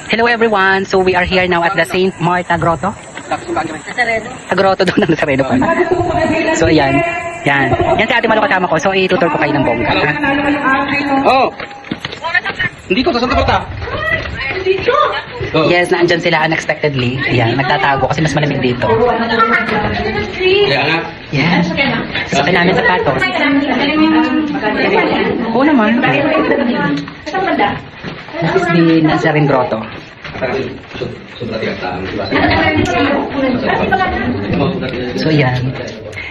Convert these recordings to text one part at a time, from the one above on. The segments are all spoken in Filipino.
Hello everyone. So we are here now at the Saint Marta Grotto. Nazareno. Grotto doon ng Nazareno pa. So ayan. Yan. Yan si Ate Malo kasama ko. So itutur ko kayo ng bongga. Ha? Oh! Dito sa Santa Marta. Oh. Yes, naandyan sila unexpectedly. Ayan, nagtatago kasi mas malamig dito. Kaya nga. Yan. Sasakay namin sapatos. Oo naman. This is the Nazarene Grotto. Sobra tiyataan. So yan.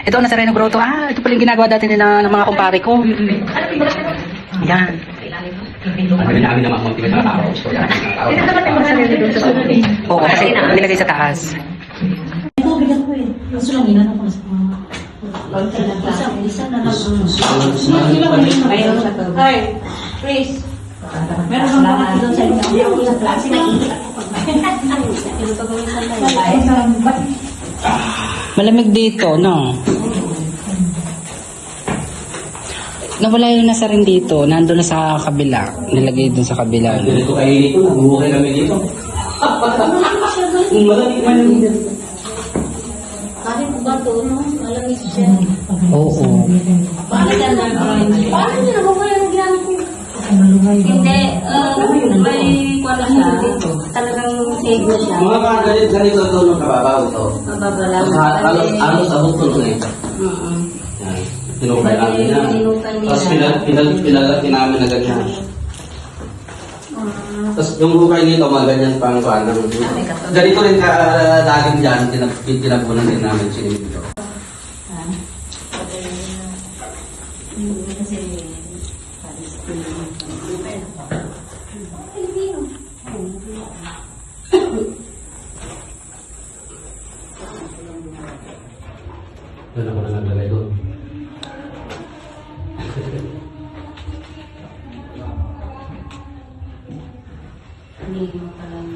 Ito ang Nazareno Grotto. Ah, ito pala yung ginagawa dati nila ng mga kumpare ko. Yan. Ang namin naman motivate sa tao. Oo, kasi nilagay sa taas. Hi, Chris. Meron bang mga doon sa inyo? Malamig dito, no? Nawala yung nasa rin dito. Nandun na sa kabila. Nilagay dun sa kabila. Dito kayo dito, nabuhukay kami dito. Kahit ba ito, no? Malamig siya. Oo. Paano niya nabubuhay ang ginamit ko? Hindi, may kwala siya. Talagang save na siya. Mga ganito ito nung kababaw ito. Mababa lang. Halos abot ko na ito. Tinukay namin yan. Tapos pinalalaki namin na ganyan. Tapos yung hukay nito, mga ganyan pang kuhan. Ganito rin ka-dalim dyan, tinapunan din namin sinimig dito. Wala ko na naglagay doon. Hindi mo parang